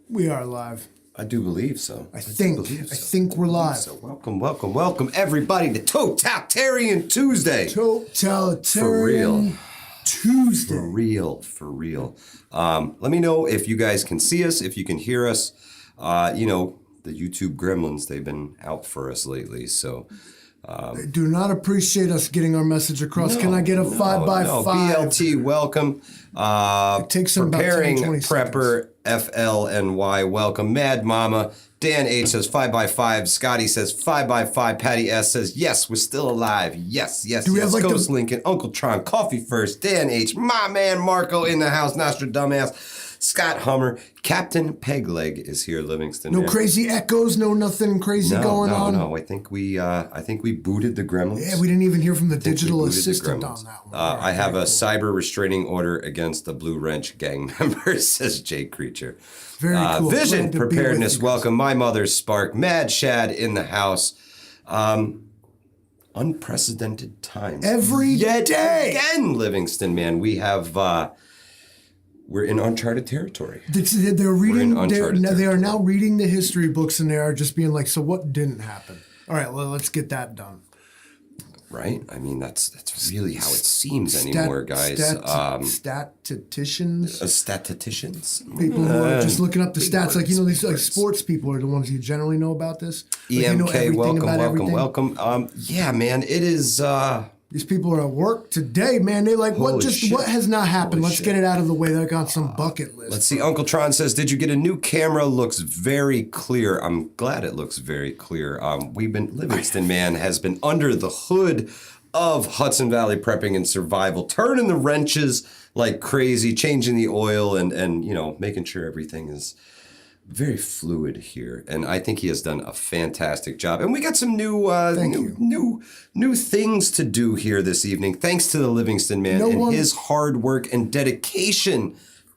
We are live. I do believe so. I think we're live. So welcome everybody to Totalitarian Tuesday. Totalitarian Tuesday. For real. Let me know if you guys can see us, if you can hear us. The YouTube gremlins, they've been out for us lately, so... They do not appreciate us getting our message across. Can I get a 5x5? BLT, welcome. It takes them Preparing about 10, 20 Prepper, FLNY, welcome. Mad Mama, Dan H says 5x5. Scotty says 5x5. Patty S says, yes, we're still alive. Yes. Do we have like Ghost Lincoln, Uncle Tron, Coffee First, Dan H, my man Marco in the house, Nostradamus. Scott Hummer, Captain Pegleg is here, Livingston. No crazy echoes, no nothing crazy going on. No. I think we booted the gremlins. Yeah, we didn't even hear from the digital assistant on that one. I have a cyber restraining order against the Blue Wrench gang members, says Jay Creature. Very cool. Vision preparedness, welcome. My mother's spark, Mad Shad in the house. Unprecedented times. Every day. Again, Livingston, man, we have. We're in uncharted territory. They're reading. They are now reading the history books, and they are just being like, "So what didn't happen?" All right, well, let's get that done. Right. I mean, that's really how it seems anymore, guys. Statisticians. Statisticians. People who are just looking up the stats, like these like sports people are the ones who generally know about this. Like, EMK, welcome. Yeah, man, it is. These people are at work today, man. They're like, what has not happened? Let's get it out of the way. They're on some bucket list. Let's see. Uncle Tron says, did you get a new camera? Looks very clear. I'm glad it looks very clear. Livingston, man, has been under the hood of Hudson Valley Prepping and Survival, turning the wrenches like crazy, changing the oil and making sure everything is very fluid here, and I think he has done a fantastic job. And we got some new things to do here this evening, thanks to the Livingston man his hard work and dedication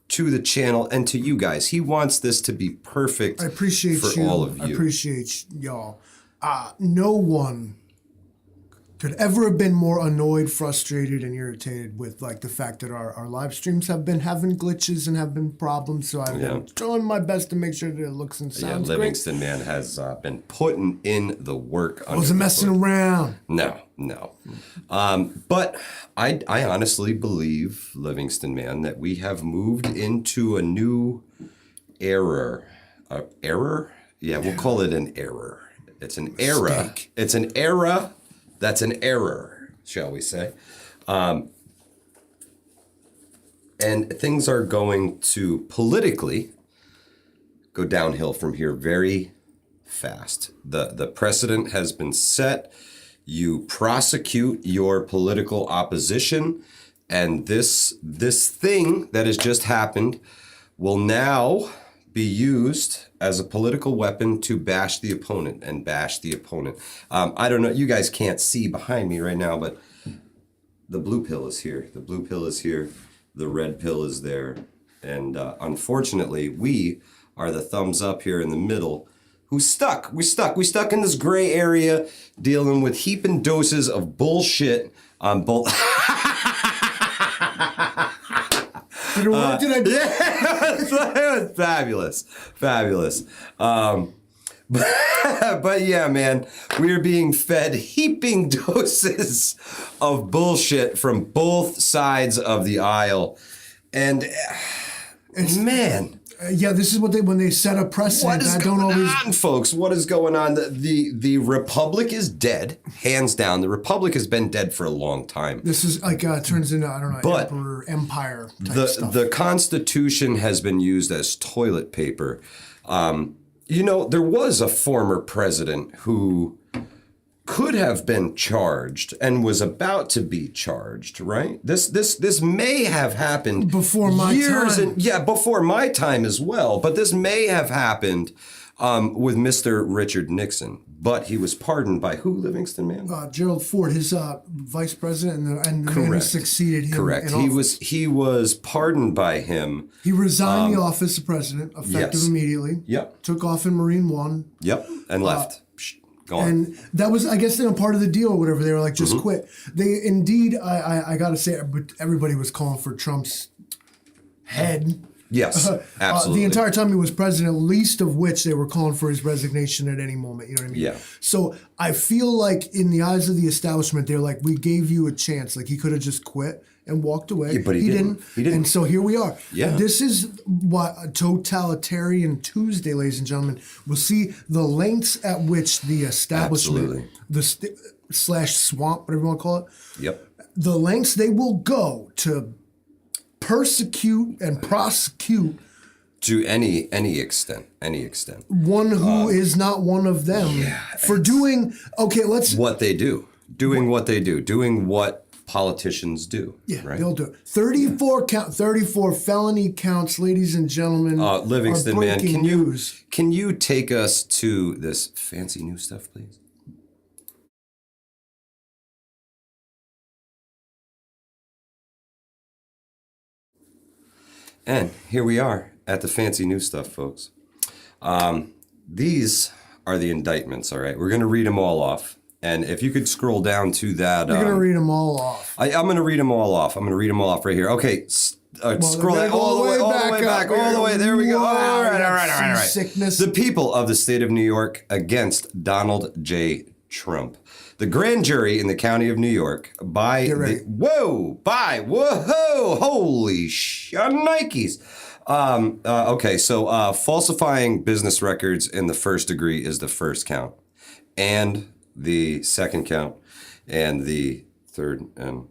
to the channel and to you guys. He wants this to be perfect. I appreciate for all of you. I appreciate y'all. No one could ever have been more annoyed, frustrated, and irritated with like the fact that our live streams have been having glitches and have been problems. So I've been trying my best to make sure that it looks and sounds great. Livingston man has been putting in the work. I wasn't messing around. No. But I honestly believe, Livingston man, that we have moved into a new era. Error? Yeah, we'll call it an error. It's an era. Mistake. It's an era. That's an error, shall we say. And things are going to politically go downhill from here very fast. The precedent has been set. You prosecute your political opposition, and this thing that has just happened will now be used as a political weapon to bash the opponent. I don't know, you guys can't see behind me right now, but the blue pill is here. The blue pill is here. The red pill is there. And unfortunately, we are the thumbs up here in the middle who's stuck. We're stuck in this gray area dealing with heaping doses of bullshit on both. What did I do? Yeah, it was fabulous. But yeah, man, we are being fed heaping doses of bullshit from both sides of the aisle, and man. This is when they set a precedent. What is going on, folks? What is going on? The Republic is dead, hands down. The Republic has been dead for a long time. This is like turns into emperor empire type stuff. The Constitution has been used as toilet paper. There was a former president who could have been charged and was about to be charged, right? This may have happened before my time. Before my time as well. But this may have happened with Mr. Richard Nixon. But he was pardoned by who, Livingston man? Gerald Ford, his vice president, and the man who succeeded him. Correct. He was pardoned by him. He resigned the office of president, effective immediately. Yep. Took off in Marine One. Yep. And left. Gone. And that was, I guess, part of the deal or whatever. They were like, just quit. They indeed, I got to say, everybody was calling for Trump's head. Yes, absolutely. The entire time he was president, least of which they were calling for his resignation at any moment. You know what I mean? Yeah. So I feel like in the eyes of the establishment, they're like, we gave you a chance. Like he could have just quit and walked away. Yeah, but he didn't. He didn't. And so here we are. Yeah. This is what a totalitarian Tuesday, ladies and gentlemen. We'll see the lengths at which the establishment, slash swamp, whatever you want to call it. Yep. The lengths they will go to persecute and prosecute to any extent. one who is not one of them for doing what they do, doing what politicians do. Yeah, right? they'll do it. 34 felony counts, ladies and gentlemen. Livingston, are man, breaking news. can you take us to this fancy new stuff, please? And here we are at the fancy new stuff, folks. These are the indictments, all right? We're going to read them all off. And if you could scroll down to that... You're going to read them all off. I'm going to read them all off. I'm going to read them all off right here. Okay, scroll that all the way back. There we go. All right. Sickness. The people of the state of New York against Donald J. Trump. The grand jury in the county of New York holy shnikes. Okay, so falsifying business records in the first degree is the first count, and the second count, and the third and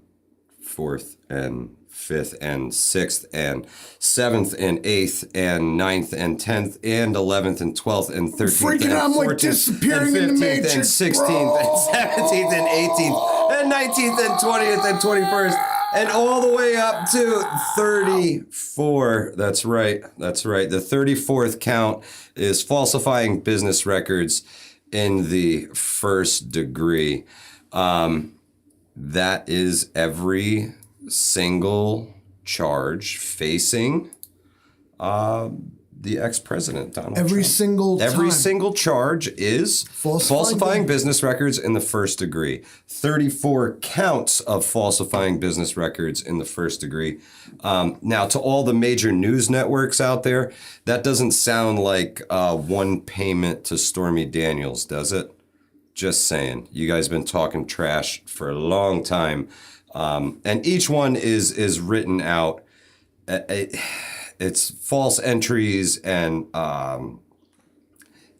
fourth and fifth and sixth and seventh and eighth and ninth and 10th and 11th and 12th and 13th freaking and I'm 14th like disappearing and in the 15th matrix, and 16th and 17th and 18th and 19th and 20th and 21st and all the way up to 34. That's right. The 34th count is falsifying business records in the first degree. That is every single charge facing the ex-president, Donald Trump. Every single charge is falsifying business records in the first degree. 34 counts of falsifying business records in the first degree. Now, to all the major news networks out there, that doesn't sound like one payment to Stormy Daniels, does it? Just saying. You guys have been talking trash for a long time. And each one is written out. It's false entries and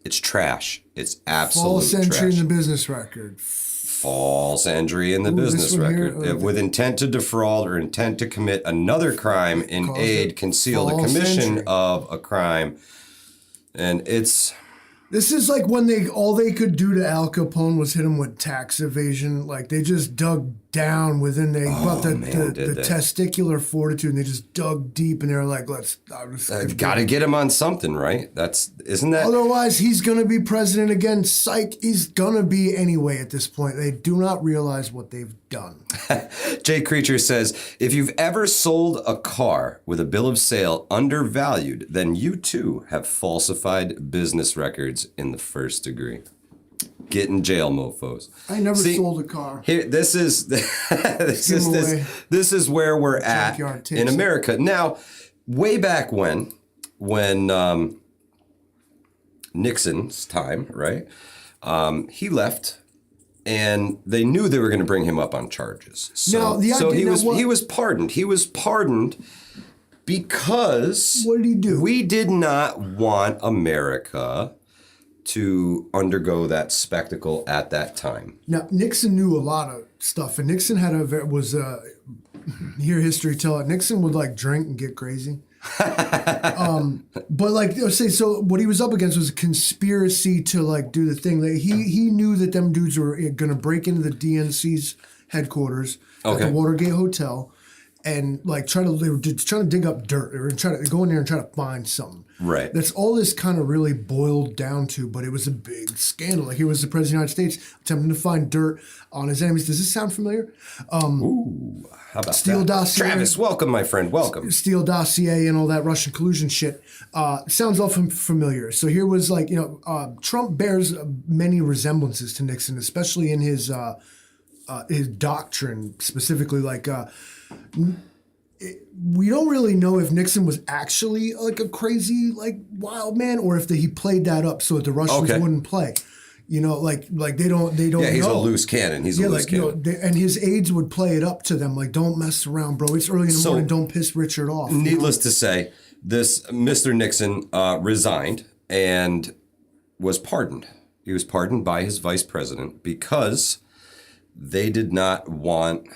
it's trash. It's absolute false entry trash. in the business record. False entry in the business record with intent to defraud or intent to commit another crime in aid, conceal the commission of a crime. And this is like when all they could do to Al Capone was hit him with tax evasion. Like they just dug down within the testicular fortitude, and they just dug deep, and they were like, got to get him on something, right? Isn't that? Otherwise, he's gonna be president again. Psych, he's gonna be anyway. At this point, they do not realize what they've done. Jay Creature says, if you've ever sold a car with a bill of sale undervalued, then you too have falsified business records in the first degree. Get in jail, mofos. I never sold a car. Here, this is where we're at in America. Now, way back when Nixon's time, right? He left. And they knew they were going to bring him up on charges. So he was pardoned. He was pardoned because what did he do? We did not want America to undergo that spectacle at that time. Now, Nixon knew a lot of stuff, and Nixon hear history tell it. Nixon would like drink and get crazy. But like so what he was up against was a conspiracy to like do the thing that he knew that them dudes were gonna break into the DNC's headquarters at the Watergate Hotel and like they were trying to dig up dirt. They were trying to go in there and try to find something. Right. That's all this kind of really boiled down to, but it was a big scandal. Like here was the President of the United States attempting to find dirt on his enemies. Does this sound familiar? Ooh, how about Steele that? dossier. Travis, welcome, my friend, welcome. Steele dossier and all that Russian collusion shit. Sounds all familiar. So here was like, Trump bears many resemblances to Nixon, especially in his doctrine, specifically like we don't really know if Nixon was actually like a crazy, like wild man, or if he played that up so that the Russians wouldn't play. You know, like they don't. Yeah, he's know. a loose cannon. He's a loose cannon. And his aides would play it up to them, like, don't mess around, bro. It's early in the morning. Don't piss Richard off. Needless to say, this Mr. Nixon resigned and was pardoned. He was pardoned by his vice president because they did not want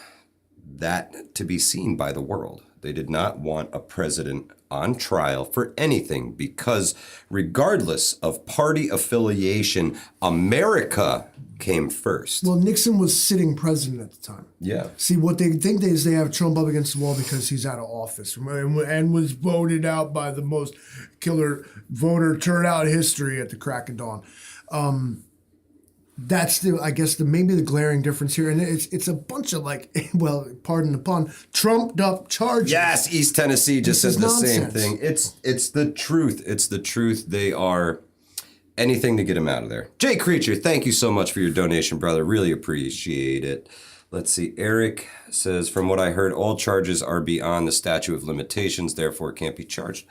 that to be seen by the world. They did not want a president on trial for anything because regardless of party affiliation, America came first. Well, Nixon was sitting president at the time. Yeah. See, what they think is they have Trump up against the wall because he's out of office and was voted out by the most killer voter turnout history at the crack of dawn. That's maybe the glaring difference here, and it's a bunch of pardon the pun, trumped up charges. Yes, East Tennessee just says the same nonsense. thing. It's the truth. It's the truth. They are anything to get him out of there. Jay Creature, thank you so much for your donation, brother. Really appreciate it. Let's see. Eric says, from what I heard, all charges are beyond the statute of limitations, therefore can't be charged.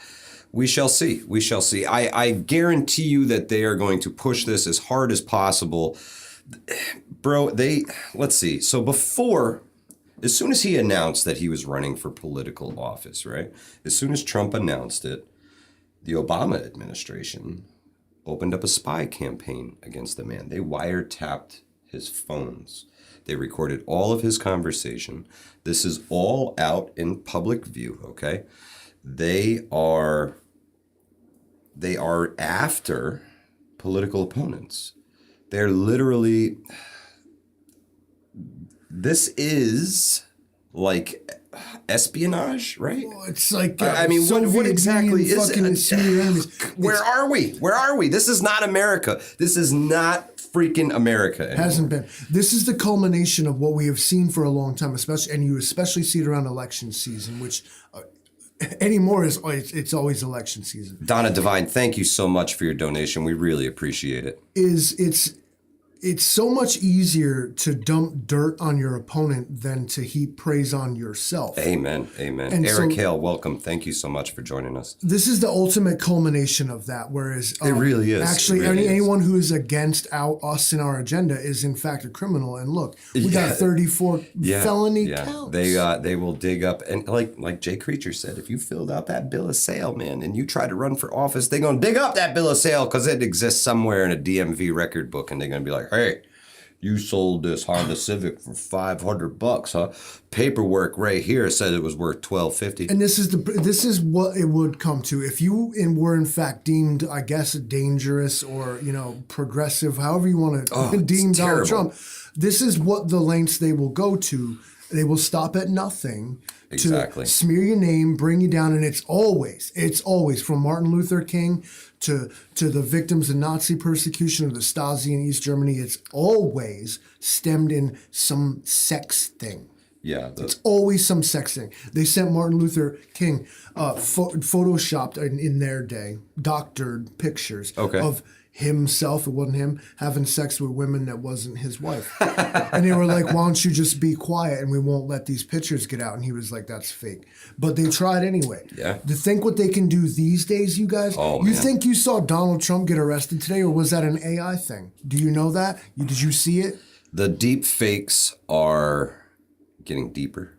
We shall see. We shall see. I guarantee you that they are going to push this as hard as possible. Bro, let's see. So as soon as he announced that he was running for political office, right? As soon as Trump announced it, the Obama administration opened up a spy campaign against the man. They wiretapped his phones. They recorded all of his conversation. This is all out in public view, okay? They are after political opponents. They're literally, this is like espionage, right? Well, it's like I mean, what exactly is it? Where are we? Where are we? This is not America. This is not freaking America anymore. Hasn't been. This is the culmination of what we have seen for a long time, and you especially see it around election season, which anymore it's always election season. Donna Divine, thank you so much for your donation. We really appreciate it. It's so much easier to dump dirt on your opponent than to heap praise on yourself. Amen. Amen. And Eric Hale, welcome. Thank you so much for joining us. This is the ultimate culmination of that. Whereas it really is. Actually, anyone who is against us and our agenda is in fact a criminal. And look, we got 34 felony counts. They will dig up, and like Jay Creature said, if you filled out that bill of sale, man, and you try to run for office, they're gonna dig up that bill of sale because it exists somewhere in a DMV record book, and they're gonna be like, hey, you sold this Honda Civic for $500, huh? Paperwork right here said it was worth $1,250. And this is what it would come to if you were in fact deemed, I guess, dangerous or progressive, however you want to deem Donald Trump. This is what the lengths they will go to. They will stop at nothing to smear your name, bring you down, and it's always from Martin Luther King to the victims of Nazi persecution of the Stasi in East Germany. It's always stemmed in some sex thing. Yeah, it's always some sex thing. They sent Martin Luther King photoshopped in their day, doctored pictures of himself, it wasn't him, having sex with women that wasn't his wife. And they were like, why don't you just be quiet and we won't let these pictures get out? And he was like, that's fake. But they tried anyway. Yeah. To think what they can do these days, you guys? You think you saw Donald Trump get arrested today, or was that an AI thing? Do you know that? Did you see it? The deep fakes are getting deeper.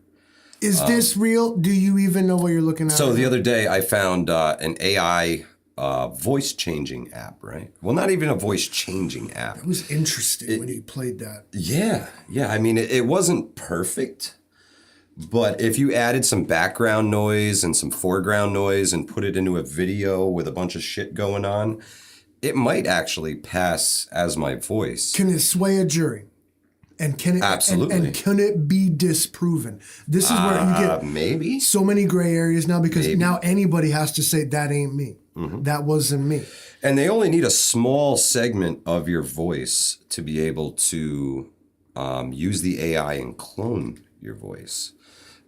Is this real? Do you even know what you're looking at? So the other day I found an AI voice changing app, right? Well, not even a voice changing app. It was interesting when you played that. Yeah. I mean, it wasn't perfect, but if you added some background noise and some foreground noise and put it into a video with a bunch of shit going on, it might actually pass as my voice. Can it sway a jury? And can it absolutely? And can it be disproven? This is where you get maybe so many gray areas now, because now anybody has to say that ain't me. Mm-hmm. That wasn't me. And they only need a small segment of your voice to be able to use the AI and clone your voice.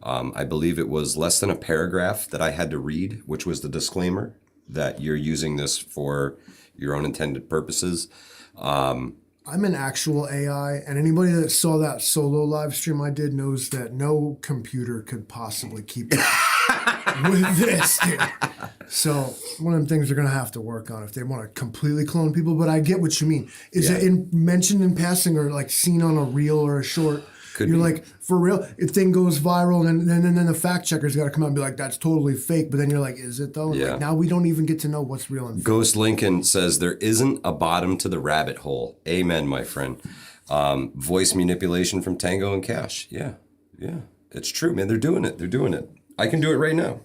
I believe it was less than a paragraph that I had to read, which was the disclaimer that you're using this for your own intended purposes. I'm an actual AI, and anybody that saw that solo live stream I did knows that no computer could possibly keep up with this, dude. So one of them things they're gonna have to work on if they want to completely clone people. But I get what you mean. Is it mentioned in passing or like seen on a reel or a short? You're like, for real, if thing goes viral, and then the fact checker's got to come out and be like, that's totally fake. But then you're like, is it though? And like, now we don't even get to know what's real and fake. Ghost Lincoln says there isn't a bottom to the rabbit hole. Amen, my friend. Voice manipulation from Tango and Cash. Yeah. It's true, man. They're doing it. I can do it right now.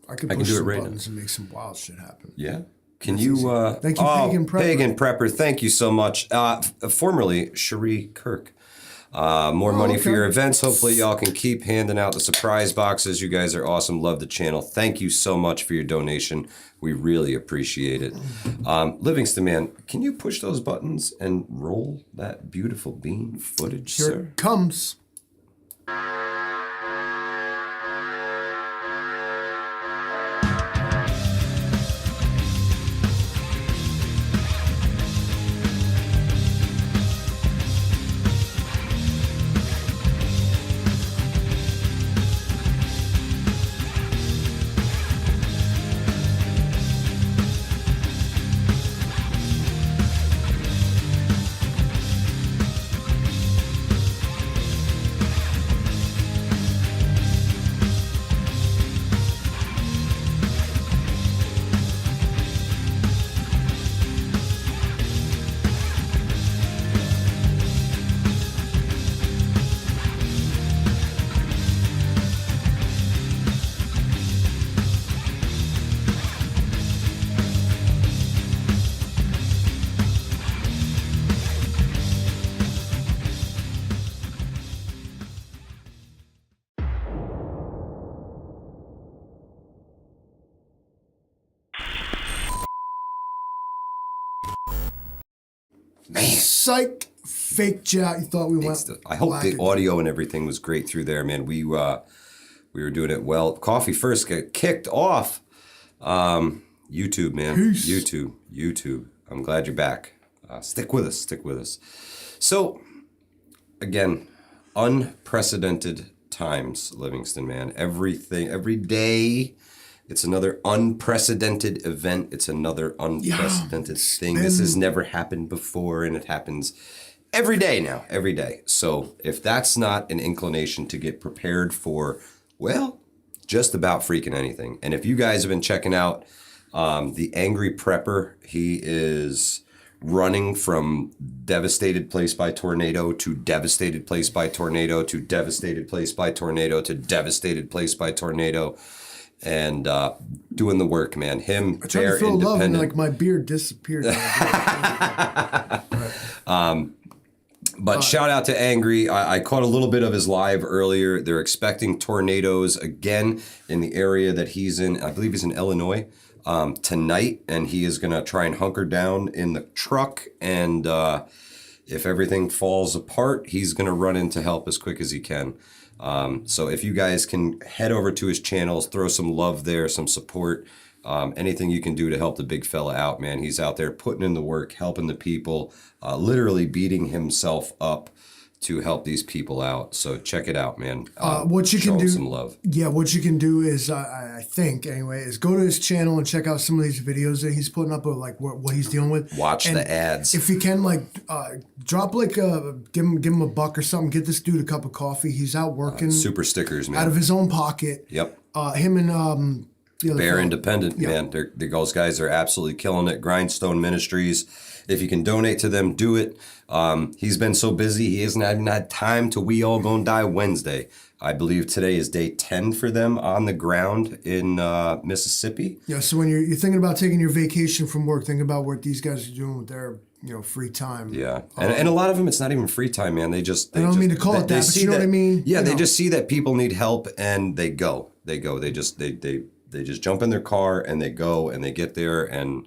I can push some buttons and make some wild shit happen. Yeah. Can you? Thank you, Pagan Prepper. Pagan Prepper. Thank you so much. Formerly Cherie Kirk. More money for your events. Hopefully y'all can keep handing out the surprise boxes. You guys are awesome. Love the channel. Thank you so much for your donation. We really appreciate it. Livingston, man, can you push those buttons and roll that beautiful bean footage, Here sir? it comes. Man. Psych. Fake chat. You thought we went. I hope the audio and everything was great through there, man. We were doing it well. Coffee first got kicked off. YouTube, man. Peace. YouTube. I'm glad you're back. Stick with us. So, again, unprecedented times, Livingston, man. Every day, it's another unprecedented event. It's another unprecedented thing. This has never happened before, and it happens every day now, every day. So if that's not an inclination to get prepared for, well, just about freaking anything. And if you guys have been checking out the Angry Prepper, he is running from devastated place by tornado to devastated place by tornado to devastated place by tornado to devastated place by tornado. And doing the work, man. Him, I tried to feel love and like my beard disappeared. But shout out to Angry. I caught a little bit of his live earlier. They're expecting tornadoes again in the area that he's in. I believe he's in Illinois tonight, and he is going to try and hunker down in the truck. And if everything falls apart, he's going to run in to help as quick as he can. So if you guys can head over to his channels, throw some love there, some support, anything you can do to help the big fella out, man. He's out there putting in the work, helping the people, literally beating himself up to help these people out. So check it out, man. What you can do, some love. Yeah, what you can do is, I think anyway, is go to his channel and check out some of these videos that he's putting up of like what he's dealing with. Watch the ads. If you can, like, drop like give him $1 or something. Get this dude a cup of coffee. He's out working. Super stickers, man. Out of his own pocket. Yep. Him and Bear Independent, man. Those guys are absolutely killing it. Grindstone Ministries. If you can donate to them, do it. He's been so busy, he hasn't even had time to We All Gonna Die Wednesday. I believe today is day 10 for them on the ground in Mississippi. Yeah, so when you're thinking about taking your vacation from work, think about what these guys are doing with their free time. Yeah, and a lot of them, it's not even free time, man. I don't mean to call it that, but you know what I mean? Yeah, they just see that people need help, and they go. They just jump in their car, and they go, and they get there, and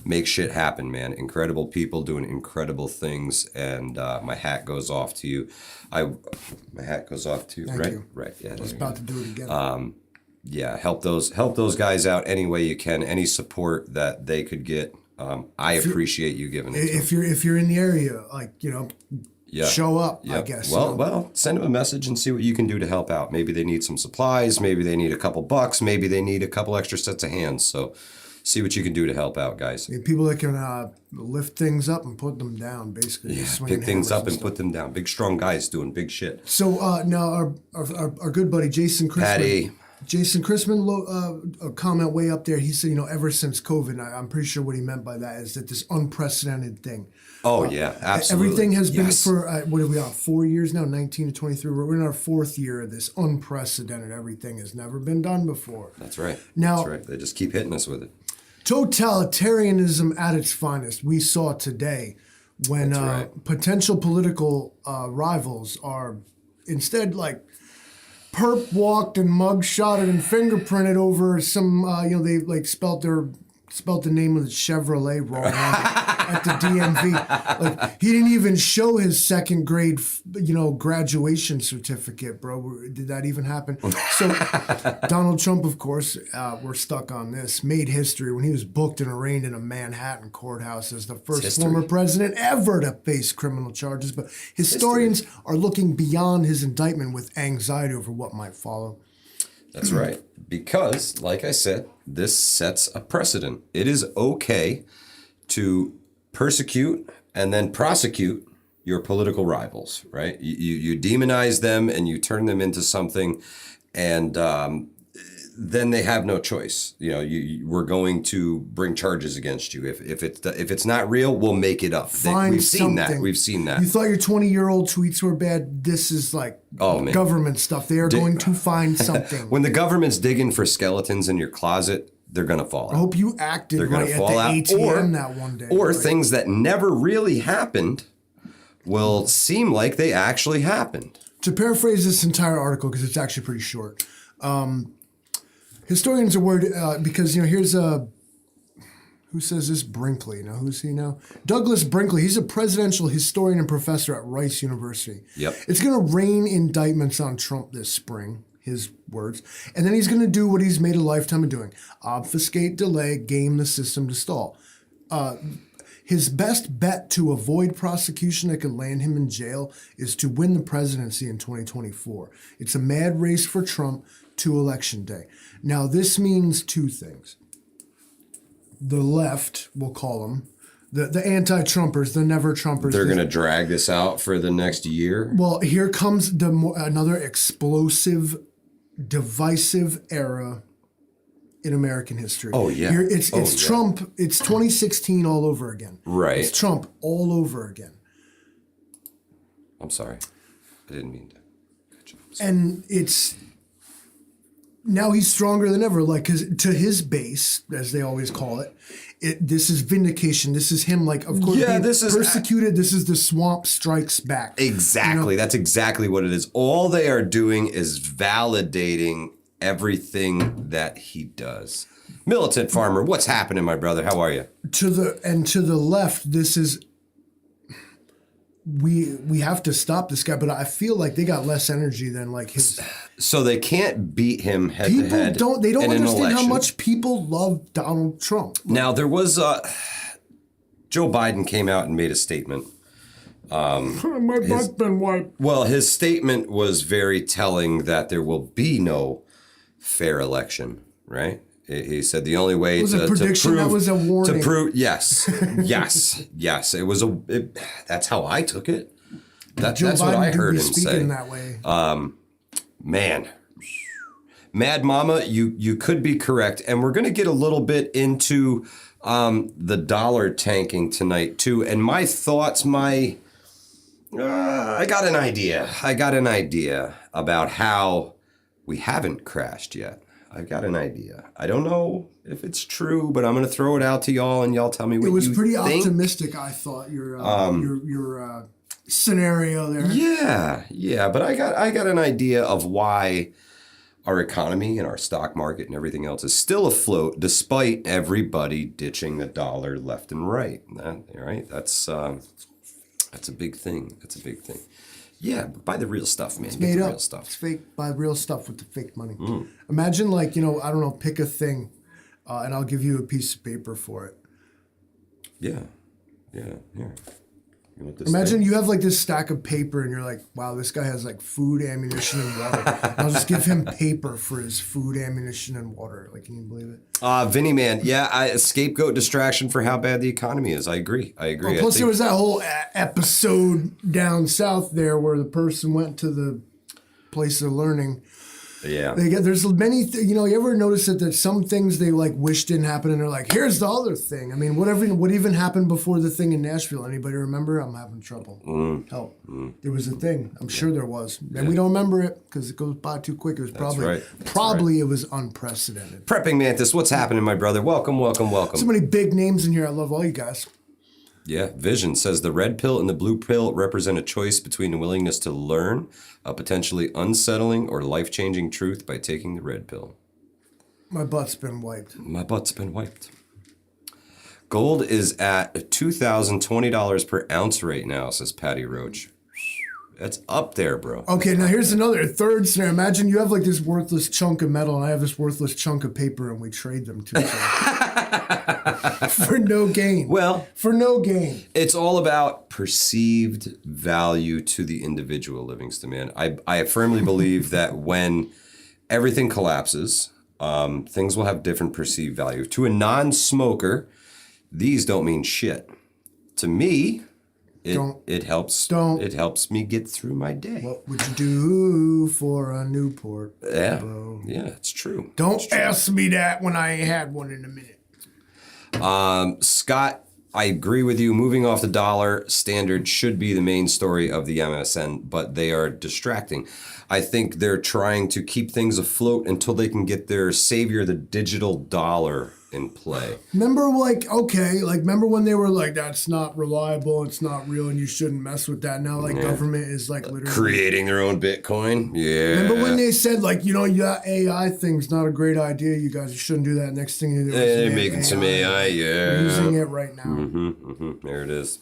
make shit happen, man. Incredible people doing incredible things, and my hat goes off to you. My hat goes off to you. Thank you. Right. Yeah. I was about to do it again. Yeah, help those guys out any way you can. Any support that they could get I appreciate you giving it to him. If you're in the area, show up. Yep. I guess. Well, send them a message and see what you can do to help out. Maybe they need some supplies. Maybe they need a couple bucks. Maybe they need a couple extra sets of hands. So see what you can do to help out, guys. People that can lift things up and put them down, basically. Yeah, pick things up and put them down. Big, strong guys doing big shit. So now our good buddy Jason Christman. Patty. Jason Christman, a comment way up there. He said, ever since COVID, I'm pretty sure what he meant by that is that this unprecedented thing. Oh, yeah, absolutely. Everything has been for, what are we on, 4 years now, 19 to 23? We're in our fourth year of this unprecedented. Everything has never been done before. That's right. Now, that's right. They just keep hitting us with it. Totalitarianism at its finest, we saw today when potential political rivals are instead perp walked and mug shotted and fingerprinted over some they spelt the name of the Chevrolet wrong at the DMV. He didn't even show his second grade graduation certificate, bro. Did that even happen? So Donald Trump, of course, we're stuck on this, made history when he was booked and arraigned in a Manhattan courthouse as the first former president ever to face criminal charges. But historians are looking beyond his indictment with anxiety over what might follow. That's right. Because, like I said, this sets a precedent. It is okay to persecute and then prosecute your political rivals, right? You demonize them and you turn them into something, and then they have no choice. We're going to bring charges against you. If it's not real, we'll make it up. We've seen that. You thought your 20-year-old tweets were bad. This is government stuff. They are going to find something. When the government's digging for skeletons in your closet, they're going to fall out. I hope you acted right at the ATM that one day. Or things that never really happened will seem like they actually happened. To paraphrase this entire article, because it's actually pretty short, historians are worried because, here's who says this? Brinkley. Now, who's he now? Douglas Brinkley. He's a presidential historian and professor at Rice University. Yep. It's going to rain indictments on Trump this spring, his words. And then he's going to do what he's made a lifetime of doing. Obfuscate, delay, game the system to stall. His best bet to avoid prosecution that could land him in jail is to win the presidency in 2024. It's a mad race for Trump to Election Day. Now, this means two things. The left, we'll call them, the anti-Trumpers, the never-Trumpers. They're going to drag this out for the next year? Well, here comes another explosive, divisive era in American history. Oh, yeah. It's Trump. It's 2016 all over again. Right. It's Trump all over again. I'm sorry. I didn't mean to. Good job. And it's... Now he's stronger than ever, because to his base, as they always call it, this is vindication. This is him, of course, being persecuted. This is the swamp strikes back. Exactly. That's exactly what it is. All they are doing is validating everything that he does. Militant farmer, what's happening, my brother? How are you? To the left, this is... We have to stop this guy, but I feel like they got less energy than his. So they can't beat him head to head. They don't understand how much people love Donald Trump. Now there was Joe Biden came out and made a statement. My butt's been wiped. Well, his statement was very telling that there will be no fair election. Right? He said the only way was a prediction. That was a warning. To prove, yes. It was that's how I took it. That's what I heard him say. That way. Man, Mad Mama, you could be correct, and we're going to get a little bit into the dollar tanking tonight too. And my thoughts, I got an idea about how we haven't crashed yet. I've got an idea. I don't know if it's true, but I'm going to throw it out to y'all, and y'all tell me what you think. It was pretty optimistic, I thought, your scenario there. Yeah, but I got an idea of why our economy and our stock market and everything else is still afloat despite everybody ditching the dollar left and right. Right? That's a big thing. That's a big thing. Yeah, buy the real stuff, man. It's made up. Real stuff. It's fake. Buy real stuff with the fake money. Imagine, I don't know, pick a thing, and I'll give you a piece of paper for it. Yeah. Here. You want this Imagine thing? you have like this stack of paper and you're like, wow, this guy has like food, ammunition, and water. I'll just give him paper for his food, ammunition, and water. Like, can you believe it? Vinny man, yeah, a scapegoat distraction for how bad the economy is. I agree. Oh, plus, there was that whole episode down south there where the person went to the place of learning. Yeah. There's many, you ever notice that some things they like wish didn't happen and they're like, here's the other thing. I mean, what even happened before the thing in Nashville? Anybody remember? I'm having trouble. Help. There was a thing. I'm sure there was. And we don't remember it because it goes by too quick. It was probably it was unprecedented. Prepping Mantis, what's happening, my brother? Welcome. So many big names in here. I love all you guys. Yeah, Vision says the red pill and the blue pill represent a choice between a willingness to learn a potentially unsettling or life-changing truth by taking the red pill. My butt's been wiped. Gold is at $2,020 per ounce right now, says Patty Roach. That's up there, bro. Okay, now here's another third scenario. Imagine you have like this worthless chunk of metal and I have this worthless chunk of paper and we trade them to each other. For no gain. Well, for no gain. It's all about perceived value to the individual, Livingston, man. I firmly believe that when everything collapses, things will have different perceived value. To a non-smoker, these don't mean shit. To me, it helps me get through my day. What would you do for a Newport? Yeah, bro? Yeah, it's true. Don't ask me that when I ain't had one in a minute. Scott, I agree with you. Moving off the dollar standard should be the main story of the MSN, but they are distracting. I think they're trying to keep things afloat until they can get their savior, the digital dollar, in play. Remember when they were like, that's not reliable, it's not real, and you shouldn't mess with that. Now, government is like literally creating their own Bitcoin. Yeah. Remember when they said that AI thing's not a great idea, you guys shouldn't do that. Next thing you know, they're making some AI. Yeah. We're using it right now. There it is.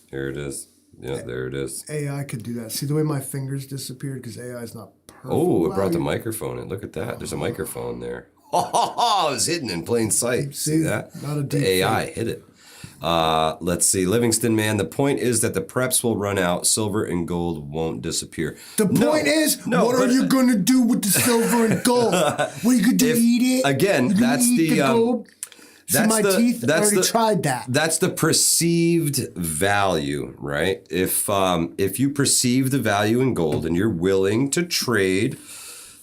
Yeah, there it is. AI could do that. See the way my fingers disappeared because AI is not perfect. Oh, it brought the microphone in. Look at that. There's a microphone there. Oh, it was hidden in plain sight. See that? Not a deep AI hit it. Let's see. Livingston, man, the point is that the preps will run out. Silver and gold won't disappear. The point is, what are you going to do with the silver and gold? What are you going to do? Eat it? Again, that's the gold? See my teeth? I already tried that. That's the perceived value, right? If you perceive the value in gold and you're willing to trade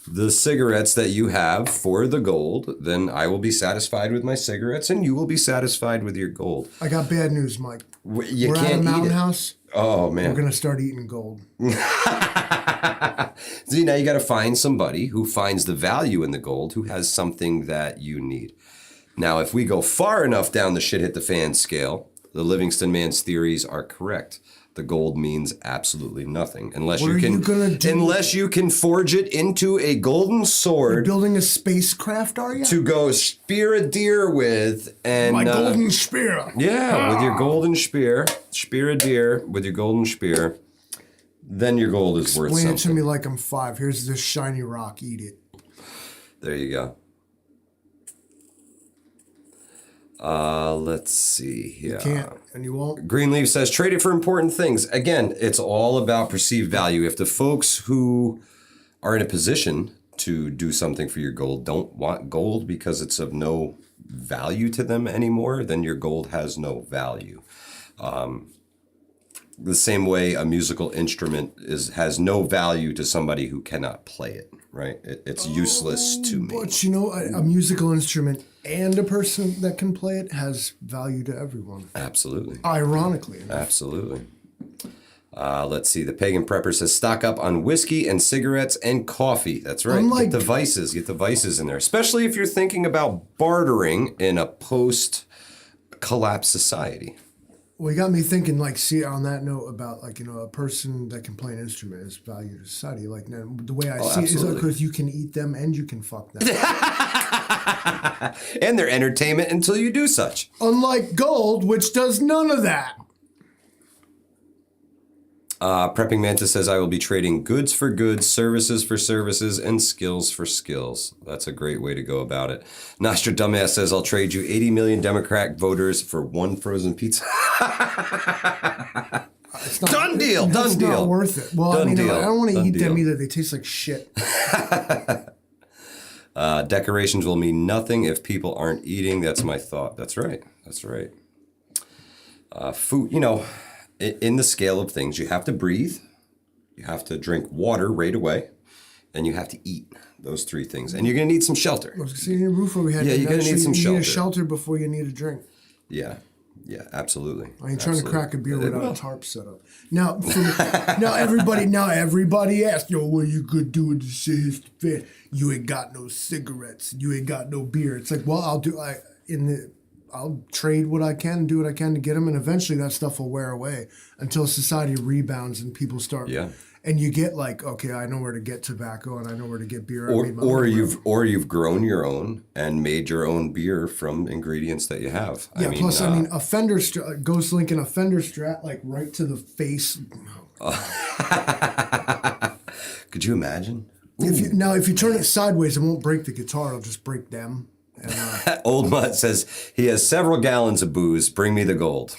the cigarettes that you have for the gold, then I will be satisfied with my cigarettes and you will be satisfied with your gold. I got bad news, Mike. We're at a mountain house. Oh, man. We're going to start eating gold. See, now you got to find somebody who finds the value in the gold, who has something that you need. Now, if we go far enough down the shit hit the fan scale, the Livingston man's theories are correct. The gold means absolutely nothing unless unless you can forge it into a golden sword. You're building a spacecraft, are you? To go spear a deer with, and my golden spear. Yeah, with your golden spear a deer with your golden spear. Then your gold is worth something. Explain it to me like I'm 5. Here's this shiny rock. Eat it. There you go. Let's see here. You can't, and you won't. Greenleaf says, trade it for important things. Again, it's all about perceived value. If the folks who are in a position to do something for your gold don't want gold because it's of no value to them anymore, then your gold has no value. The same way a musical instrument has no value to somebody who cannot play it, right? It's useless to me. But a musical instrument and a person that can play it has value to everyone. Absolutely. Ironically enough. Absolutely. Let's see. The Pagan Prepper says, stock up on whiskey and cigarettes and coffee. That's right. Get the vices in there, especially if you're thinking about bartering in a post-collapse society. Well, you got me thinking, on that note about, a person that can play an instrument is value to society. The way I see it is because you can eat them and you can fuck them. And they're entertainment until you do such. Unlike gold, which does none of that. Prepping Mantis says, I will be trading goods for goods, services for services, and skills for skills. That's a great way to go about it. Nostra Dumbass says, I'll trade you 80 million Democrat voters for one frozen pizza. Done deal. It's not worth it. Well, Done deal. I don't want to eat them deal. either. They taste like shit. Decorations will mean nothing if people aren't eating. That's my thought. That's right. Food, in the scale of things, you have to breathe, you have to drink water right away, and you have to eat. Those three things. And you're going to need some shelter. I was seeing a roof over your head. Yeah, you're going to need some shelter. You need a shelter before you need a drink. Yeah, absolutely. I ain't trying to crack a beer without a tarp set up. Now, everybody asks, what you could do to say his defense? You ain't got no cigarettes. You ain't got no beer. It's like, well, I'll trade what I can and do what I can to get them, and eventually that stuff will wear away until society rebounds and people start. Yeah. And you get like, okay, I know where to get tobacco and I know where to get beer. Or you've grown your own and made your own beer from ingredients that you have. Yeah. A Fender Ghost Lincoln, a Fender Strat, like right to the face. Could you imagine? If you turn it sideways, it won't break the guitar. It'll just break them. And, Old Mutt says he has several gallons of booze. Bring me the gold.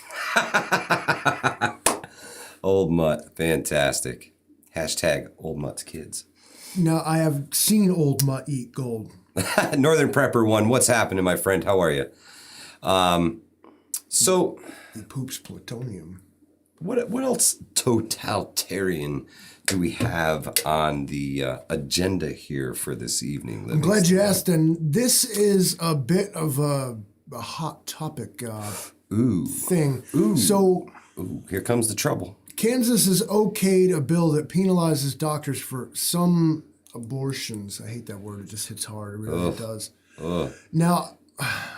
Old Mutt, fantastic. Hashtag Old Mutt's kids. Now, I have seen Old Mutt eat gold. Northern Prepper 1, what's happening, my friend? How are you? So he poops plutonium. What else totalitarian do we have on the agenda here for this evening? I'm glad you asked, and this is a bit of a hot topic thing. So here comes the trouble. Kansas has okayed a bill that penalizes doctors for some abortions. I hate that word. It just hits hard. It really does. Now,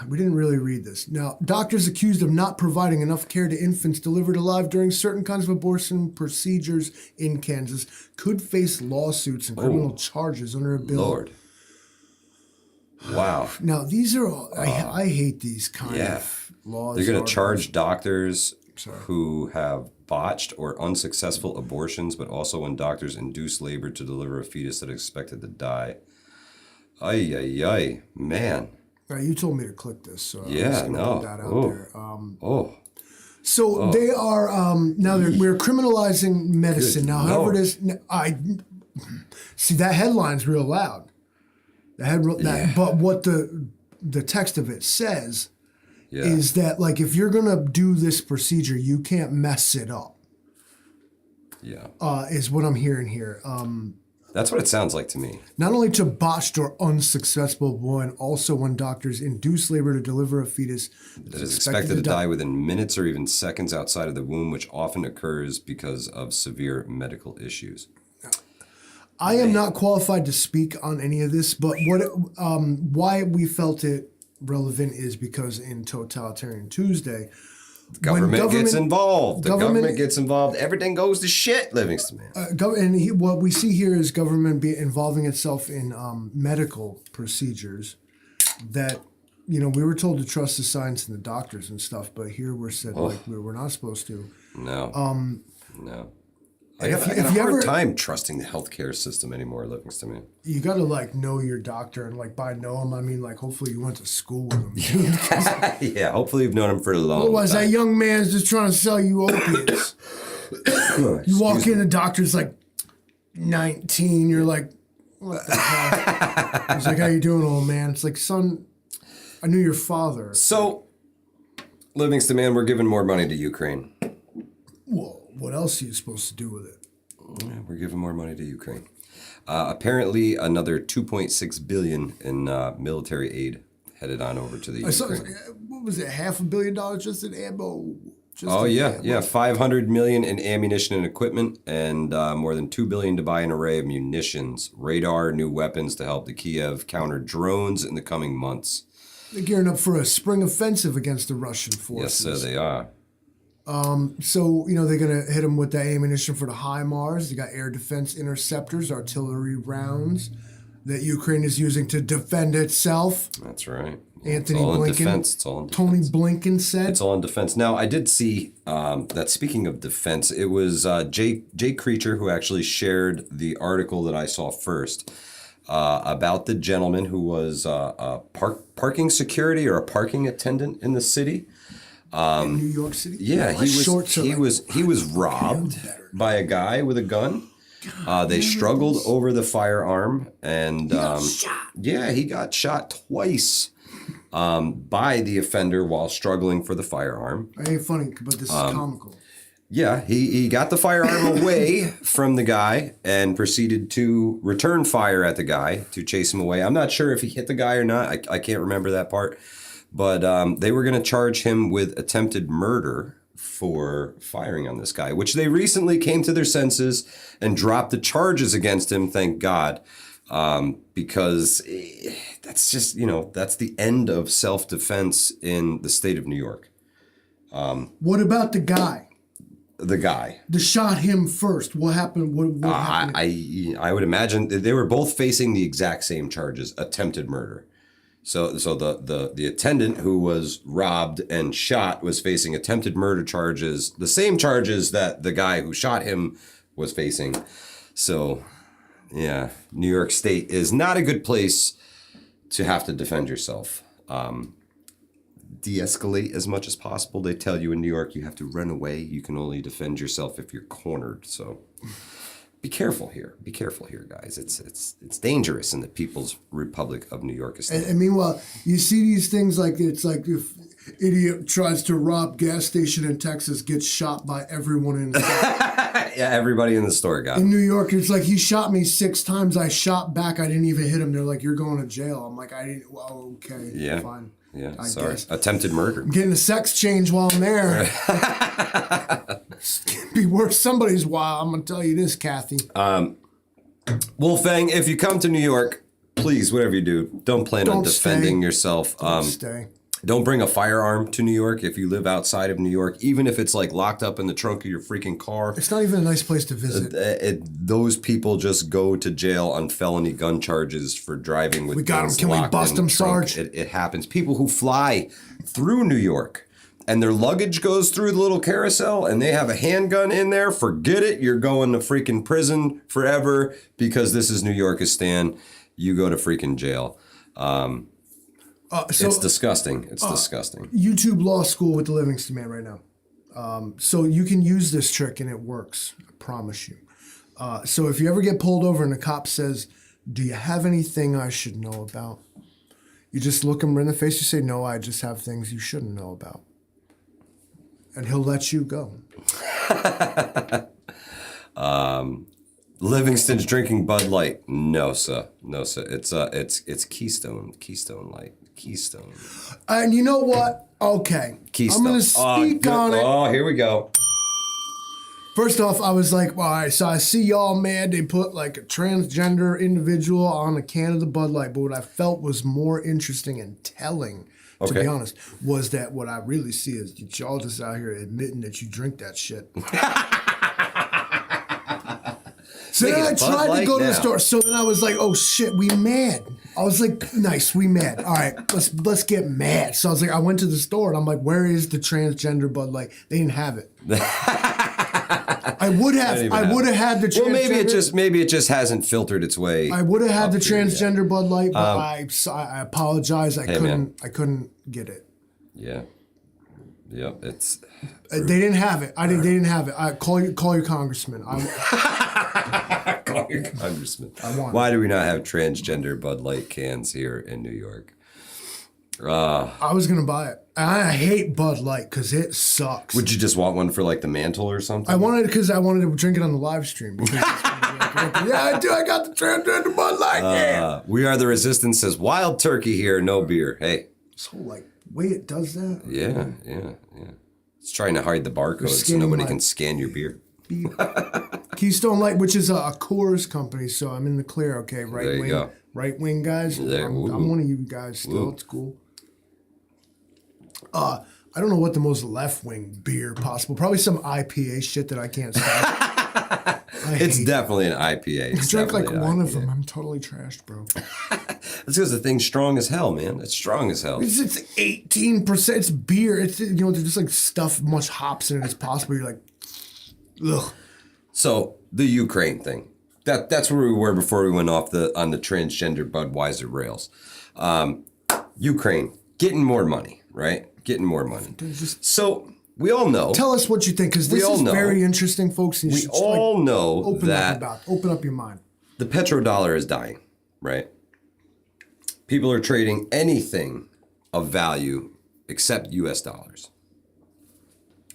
we didn't really read this. Now, doctors accused of not providing enough care to infants delivered alive during certain kinds of abortion procedures in Kansas could face lawsuits and criminal charges under a bill. Lord. Wow. Now, these are all, I hate these kind of laws. They're going to charge doctors who have botched or unsuccessful abortions, but also when doctors induce labor to deliver a fetus that is expected to die. Ay, man. You told me to click this, so put that out there. So they are now we're criminalizing medicine. Now, however it is, I see that headline's real loud. But what the text of it says is that, like, if you're gonna do this procedure, you can't mess it up. Is what I'm hearing here. That's what it sounds like to me. Not only to botched or unsuccessful one, also when doctors induce labor to deliver a fetus that is expected to die within minutes or even seconds outside of the womb, which often occurs because of severe medical issues. I am not qualified to speak on any of this, but why we felt it relevant is because in Totalitarian Tuesday, Government gets involved. The government gets involved. Everything goes to shit, Livingston man. What we see here is government involving itself in medical procedures that, we were told to trust the science and the doctors and stuff, but here we're said like we're not supposed to. No. No. I have a hard time trusting the healthcare system anymore, Livingston man. You got to know your doctor, and by know him, I mean hopefully you went to school with him. Yeah, hopefully you've known him for a long time. Otherwise, that young man's just trying to sell you opiates. You walk in, the doctor's 19. You're like, what the hell? He's like, how you doing, old man? It's like, son, I knew your father. So, Livingston man, we're giving more money to Ukraine. Well, what else are you supposed to do with it? Yeah, we're giving more money to Ukraine. Apparently, another $2.6 billion in military aid headed on over to the Ukraine. What was it? $500 million just in ammo? $500 million in ammunition and equipment, and more than $2 billion to buy an array of munitions, radar, new weapons to help the Kiev counter drones in the coming months. They're gearing up for a spring offensive against the Russian forces. Yes, they are. So, they're going to hit them with the ammunition for the HIMARS. They got air defense interceptors, artillery rounds. that Ukraine is using to defend itself. That's right. Anthony it's all Blinken. In defense. It's all in Tony defense. Blinken said. It's all in defense. Now, I did see that speaking of defense, it was Jay Creature who actually shared the article that I saw first about the gentleman who was a parking security or a parking attendant in the city. In New York City? Yeah, he was robbed by a guy with a gun. They struggled over the firearm, and he got shot twice by the offender while struggling for the firearm. It ain't funny, but this is comical. Yeah, he got the firearm away from the guy and proceeded to return fire at the guy to chase him away. I'm not sure if he hit the guy or not. I can't remember that part. But they were going to charge him with attempted murder for firing on this guy, which they recently came to their senses and dropped the charges against him, thank God, because that's just, that's the end of self-defense in the state of New York. What about the guy? The guy. That shot him first. What happened? What happened? I would imagine they were both facing the exact same charges, attempted murder. So the attendant who was robbed and shot was facing attempted murder charges, the same charges that the guy who shot him was facing. So, yeah, New York State is not a good place to have to defend yourself. De-escalate as much as possible. They tell you in New York you have to run away. You can only defend yourself if you're cornered. So be careful here. Be careful here, guys. It's dangerous in the People's Republic of New York. And meanwhile, you see these things like it's like if idiot tries to rob gas station in Texas, gets shot by everyone in the store. Yeah, everybody in the store got it. In New York, it's like he shot me 6 times. I shot back. I didn't even hit him. They're like, "You're going to jail." I'm like, "I didn't." Well, okay, Yeah. fine. Yeah, I sorry. guess. Attempted murder. I'm getting a sex change while I'm there. It's gonna be worth somebody's while. I'm gonna tell you this, Kathy. Wolfgang, if you come to New York, please, whatever you do, don't plan on defending stay. yourself. Don't stay. Don't bring a firearm to New York if you live outside of New York, even if it's like locked up in the trunk of your freaking car. It's not even a nice place to visit. Those people just go to jail on felony gun charges for driving with. We got guns them. Can we locked bust in them, the trunk. Sarge? It happens. People who fly through New York and their luggage goes through the little carousel and they have a handgun in there, forget it. You're going to freaking prison forever because this is New Yorkistan. You go to freaking jail. It's disgusting. It's disgusting. YouTube Law School with the Livingston Man right now. So you can use this trick and it works. I promise you. So if you ever get pulled over and the cop says, "Do you have anything I should know about?" You just look him in the face. You say, "No, I just have things you shouldn't know about." And he'll let you go. Livingston's drinking Bud Light. No, sir. No, sir. It's Keystone Light. Keystone. And you know what? Okay. Keystone. I'm going to speak on it. Oh, here we go. First off, I was like, well, all right, so I see y'all mad. They put like a transgender individual on a can of the Bud Light. But what I felt was more interesting and telling, to be honest, was that what I really see is that y'all just out here admitting that you drink that shit. So then I tried to go to the store. So then I was like, oh shit, we mad. I was like, nice, we mad. All right, let's get mad. So I was like, I went to the store and I'm like, where is the transgender Bud Light? They didn't have it. I would have had the transgender. Well, maybe it just hasn't filtered its way. I would have had the transgender Bud Light, but I apologize. I couldn't get it. Yeah. Yep, it's. They didn't have it. They didn't have it. Call your congressman. Call your congressman. I want Why do we not have transgender Bud Light cans here in New York? I was gonna buy it. I hate Bud Light because it sucks. Would you just want one for like the mantle or something? I wanted it because I wanted to drink it on the live stream. Yeah, I do. I got the transgender Bud Light. Yeah. We Are the Resistance says wild turkey here, no beer. Hey. So like, wait, it does that? Yeah. It's trying to hide the barcode so nobody can scan your beer. Keystone Light, which is a Coors company, so I'm in the clear. Okay, right wing guys. I'm one of you guys still. It's cool. I don't know what the most left wing beer possible. Probably some IPA shit that I can't stop. It's definitely an IPA. I drank like one of them. I'm totally trashed, bro. That's because the thing's strong as hell, man. It's strong as hell. It's 18%. It's beer. It's there's just like stuff much hops in it as possible. You're like, ugh. So the Ukraine thing. That's where we were before we went off on the transgender Budweiser rails. Ukraine getting more money, right? Getting more money. So we all know. Tell us what you think, because this is very interesting, folks. We all know that open up your mind. The petrodollar is dying, right? People are trading anything of value except U.S. dollars.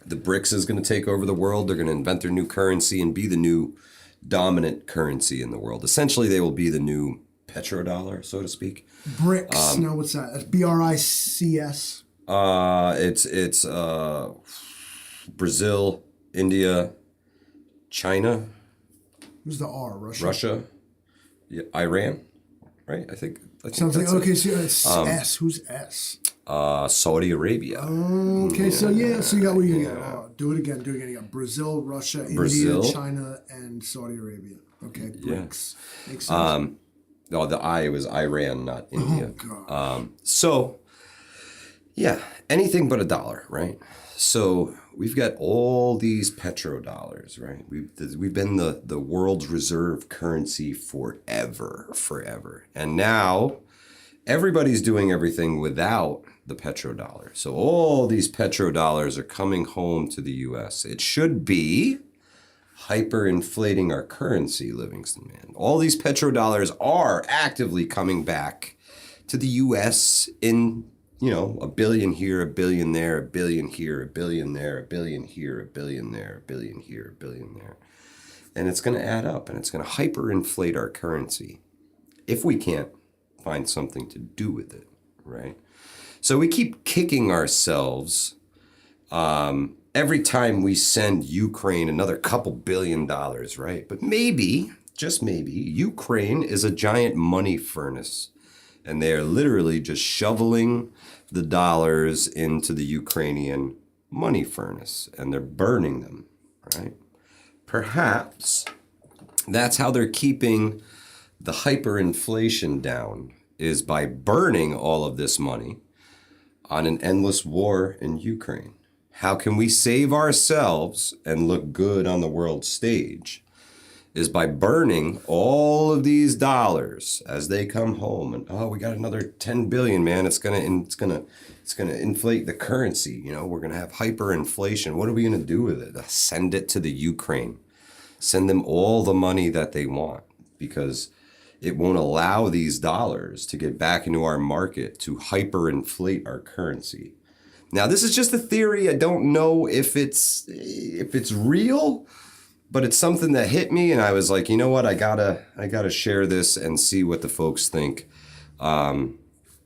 The BRICS is going to take over the world. They're going to invent their new currency and be the new dominant currency in the world. Essentially, they will be the new petrodollar, so to speak. BRICS. No, what's that? That's BRICS. It's Brazil, India, China. Who's the R? Russia, yeah, Iran, right? I think sounds like okay. So it's S. Who's S? Saudi Arabia. Okay, so you got what you got. Do it again. You got Brazil, Russia, India, China, and Saudi Arabia. Okay, BRICS. Yeah. Makes sense. No, the I was Iran, not India. Oh, God. So, yeah, anything but a dollar, right? So we've got all these petrodollars, right? We've been the world's reserve currency forever. And now everybody's doing everything without the petrodollar. So all these petrodollars are coming home to the U.S. It should be hyperinflating our currency, Livingston, man. All these petrodollars are actively coming back to the U.S. in, a billion here, a billion there, a billion here, a billion there, a billion here, a billion there, a billion here, a billion there. And it's going to add up, and it's going to hyperinflate our currency if we can't find something to do with it, right? So we keep kicking ourselves every time we send Ukraine another couple $1 billion, right? But maybe, just maybe, Ukraine is a giant money furnace, and they are literally just shoveling the dollars into the Ukrainian money furnace, and they're burning them, right? Perhaps that's how they're keeping the hyperinflation down, is by burning all of this money on an endless war in Ukraine. How can we save ourselves and look good on the world stage? Is by burning all of these dollars as they come home, and we got another 10 billion, man. It's gonna inflate the currency. We're gonna have hyperinflation. What are we gonna do with it? Send it to the Ukraine. Send them all the money that they want, because it won't allow these dollars to get back into our market to hyperinflate our currency. Now, this is just a theory. I don't know if it's real, but it's something that hit me, and I was like, you know what? I gotta share this and see what the folks think. I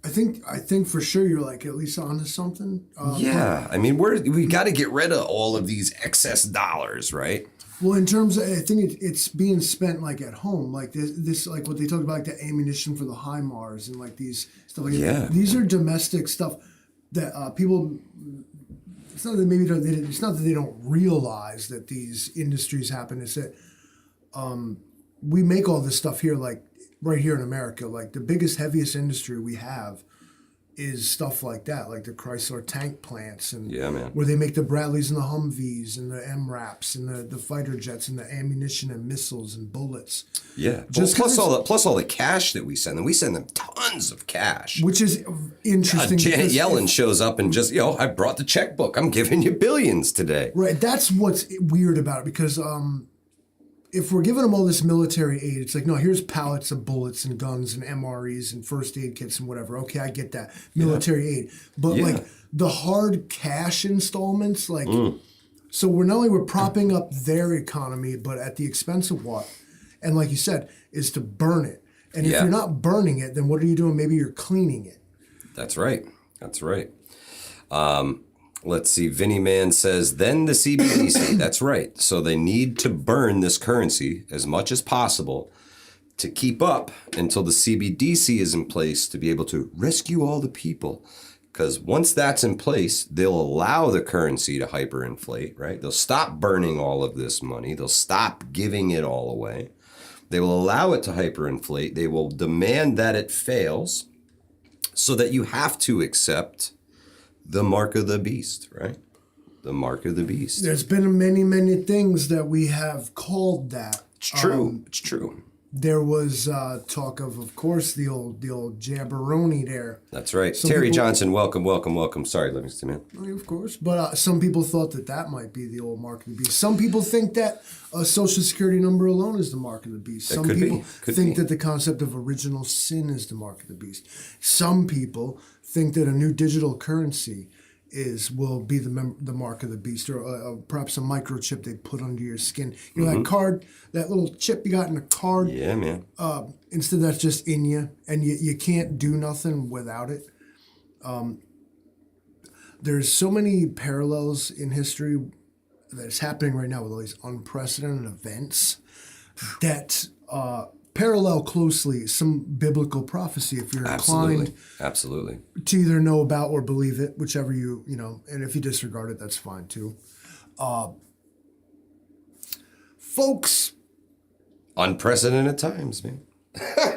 think for sure you're like at least onto something. Yeah, I mean, we got to get rid of all of these excess dollars, right? Well, in terms of, I think it's being spent like at home, like this like what they talk about, like the ammunition for the HIMARS and like these stuff like that. These are domestic stuff that people. It's not that it's not that they don't realize that these industries happen. It's that we make all this stuff here, like right here in America. Like the biggest, heaviest industry we have is stuff like that, like the Chrysler tank plants, and where they make the Bradleys and the Humvees and the MRAPs and the fighter jets and the ammunition and missiles and bullets. Yeah, plus all the cash that we send them. We send them tons of cash, which is interesting. Janet Yellen shows up and just, I brought the checkbook. I'm giving you billions today. Right, that's what's weird about it, because if we're giving them all this military aid, it's like, no, here's pallets of bullets and guns and MREs and first aid kits and whatever. Okay, I get that. Military aid. But like the hard cash installments, like, so we're propping up their economy, but at the expense of what? And like you said, is to burn it. And if you're not burning it, then what are you doing? Maybe you're cleaning it. That's right. Let's see. Vinny Man says, then the CBDC. That's right. So they need to burn this currency as much as possible to keep up until the CBDC is in place to be able to rescue all the people, Because once that's in place, they'll allow the currency to hyperinflate, right? They'll stop burning all of this money. They'll stop giving it all away. They will allow it to hyperinflate. They will demand that it fails so that you have to accept the mark of the beast, right? The mark of the beast. There's been many, many things that we have called that. It's true. It's true. There was talk of course, the old jabberoni there. That's right. Some Terry people- Johnson, welcome. Sorry, Livingston, man. Of course, but some people thought that might be the old mark of the beast. Some people think that a social security number alone is the mark of the beast. Some people think that the concept of original sin is the mark of the beast. Some people think that a new digital currency will be the mark of the beast, or perhaps a microchip they put under your skin. You know, that card, that little chip you got in a card. Yeah, man. Instead, that's just in you, and you can't do nothing without it. There's so many parallels in history that's happening right now with all these unprecedented events that parallel closely some biblical prophecy if you're inclined Absolutely. to either know about or believe it, whichever you know, and if you disregard it, that's fine too. Folks, Unprecedented times, man.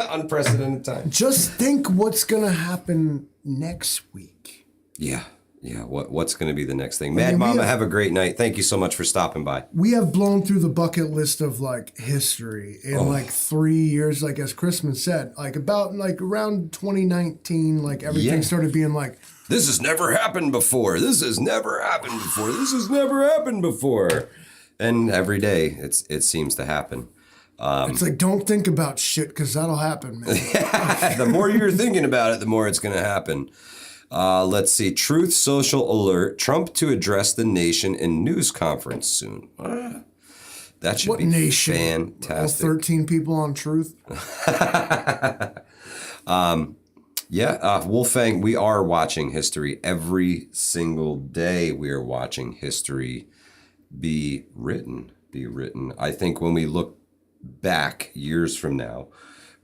Unprecedented times. just think what's going to happen next week. Yeah. What's going to be the next thing? Mad Mama, have a great night. Thank you so much for stopping by. We have blown through the bucket list of like history in like 3 years, like as Christman said, like around 2019, like everything started being like, This has never happened before. This has never happened before. This has never happened before. And every day it seems to happen. it's like, don't think about shit because that'll happen, man. The more you're thinking about it, the more it's going to happen. Let's see. Truth Social alert. Trump to address the nation in news conference soon. That should What be nation? fantastic. All 13 people on Truth. Wolfgang, we are watching history every single day. We are watching history be written. I think when we look back years from now,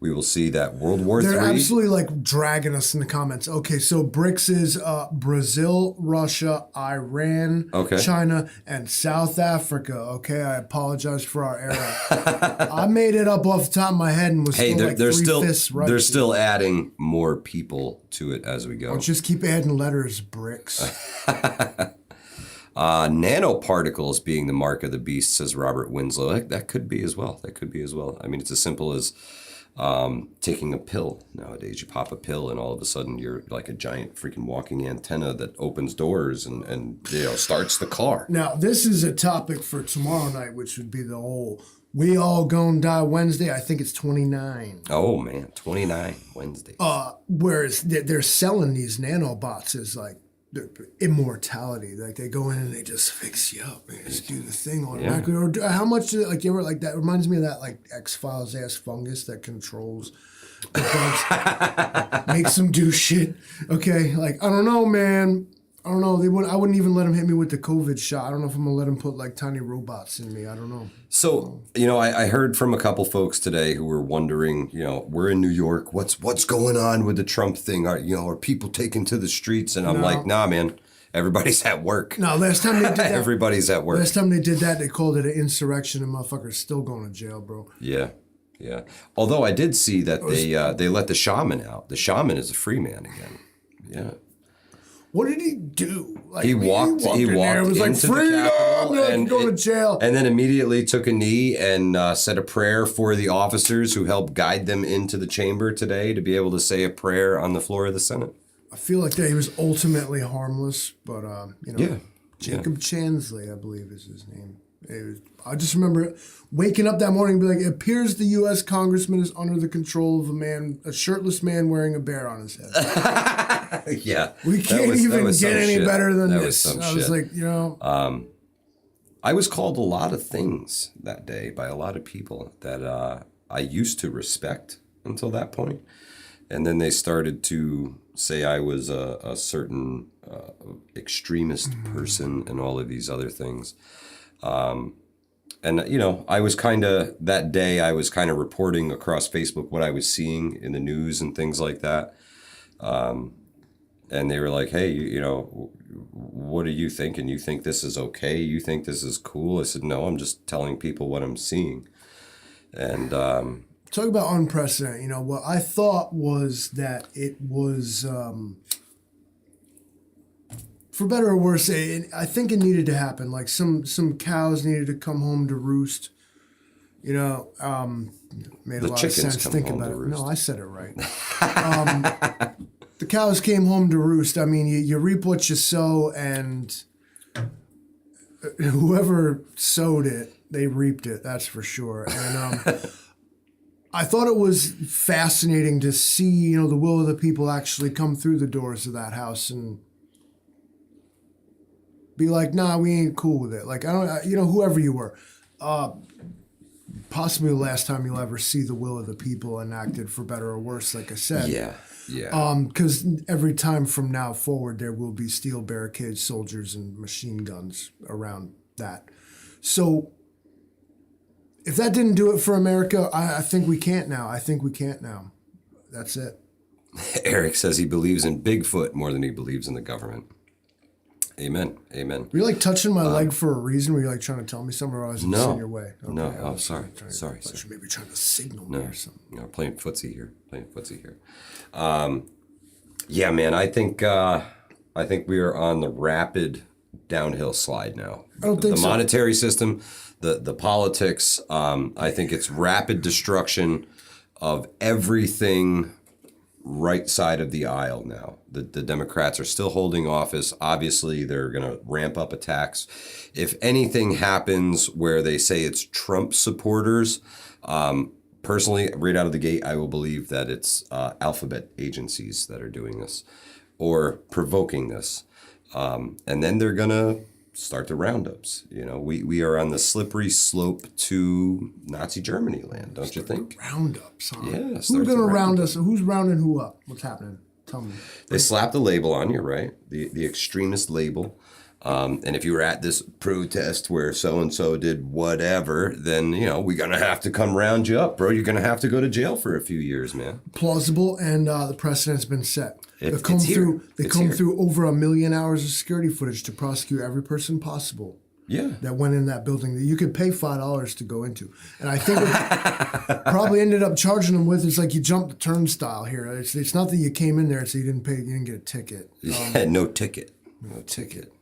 we will see that World War III. They're absolutely like dragging us in the comments. Okay, so BRICS is Brazil, Russia, Iran, China, and South Africa. Okay, I apologize for our error. I made it up off the top of my head and was still like three-fifths right. They're still adding more people to it as we go. Let's just keep adding letters, BRICS. Nanoparticles being the mark of the beast, says Robert Winslow. That could be as well. I mean, it's as simple as taking a pill nowadays. You pop a pill and all of a sudden you're like a giant freaking walking antenna that opens doors and starts the car. Now, this is a topic for tomorrow night, which would be the whole we all gonna die Wednesday. I think it's 29. Oh, man. 29 Wednesday. Whereas they're selling these nanobots as like immortality. Like they go in and they just fix you up and just do the thing automatically. Yeah. Or how much you ever like that reminds me of that like X-Files ass fungus that controls the bugs, makes them do shit. Okay, like I don't know, man. I don't know. I wouldn't even let them hit me with the COVID shot. I don't know if I'm gonna let them put like tiny robots in me. I don't know. So, I heard from a couple folks today who were wondering, we're in New York. What's going on with the Trump thing? Are people taking to the streets? And I'm like, nah, man. Everybody's at work. No, last time they did that. Everybody's at work. Last time they did that, they called it an insurrection and motherfuckers still going to jail, bro. Yeah. Although I did see that they let the shaman out. The shaman is a free man again. Yeah. What did he do? Like, he walked in there. It was like, freedom! And go to jail. And then immediately took a knee and said a prayer for the officers who helped guide them into the chamber today to be able to say a prayer on the floor of the Senate. I feel like that he was ultimately harmless, but, Jacob Chansley, I believe is his name. I just remember waking up that morning and be like, it appears the U.S. congressman is under the control of a shirtless man wearing a bear on his head. Yeah. We can't even get any better than this. I was like, I was called a lot of things that day by a lot of people that I used to respect until that point. And then they started to say I was a certain extremist person and all of these other things. I was that day I was kind of reporting across Facebook what I was seeing in the news and things like that. And they were like, hey, what are you thinking? You think this is okay? You think this is cool? I said, no, I'm just telling people what I'm seeing. And talk about unprecedented. What I thought was that it was, for better or worse, I think it needed to happen. Like some cows needed to come home to roost. Made a the lot of chickens sense. come Think home about to it. roost. No, I said it right. The cows came home to roost. I mean, you reap what you sow, and whoever sowed it, they reaped it. That's for sure. And I thought it was fascinating to see, the will of the people actually come through the doors of that house and be like, nah, we ain't cool with it. Like, I don't, whoever you were. Possibly the last time you'll ever see the will of the people enacted, for better or worse, like I said. Yeah. Because every time from now forward, there will be steel barricades, soldiers, and machine guns around that. So if that didn't do it for America, I think we can't now. That's it. Eric says he believes in Bigfoot more than he believes in the government. Amen. Were you like touching my leg for a reason? Were you like trying to tell me something, or I was just in your way? Okay, no. Oh, sorry. Maybe trying to signal me or something. No, playing footsie here. Yeah, man. I think we are on the rapid downhill slide now. I don't think the so. Monetary system, the politics. I think it's rapid destruction of everything right side of the aisle now. The Democrats are still holding office. Obviously, they're going to ramp up attacks. If anything happens where they say it's Trump supporters, personally, right out of the gate, I will believe that it's alphabet agencies that are doing this or provoking this. And then they're going to start the roundups. We are on the slippery slope to Nazi Germany land, don't you think? Roundups, huh? Yeah. Who's going to round us? Who's rounding who up? What's happening? Tell me. They slapped the label on you, right? The extremist label. And if you were at this protest where so-and-so did whatever, then, we're going to have to come round you up, bro. You're going to have to go to jail for a few years, man. Plausible, and the precedent's been set. They It's comb here. through over 1 million hours of security footage to prosecute every person possible. Yeah. That went in that building that you could pay $5 to go into. And I think what probably ended up charging them with is like you jumped the turnstile here. It's not that you came in there so you didn't pay, you didn't get a ticket. No ticket. No ticket.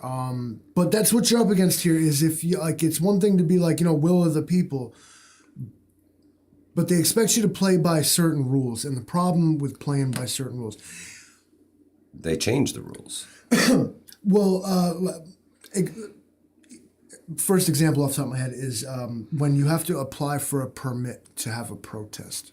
But that's what you're up against here is if you like, it's one thing to be like, will of the people, but they expect you to play by certain rules. And the problem with playing by certain rules, They changed the rules. well, first example off the top of my head is when you have to apply for a permit to have a protest.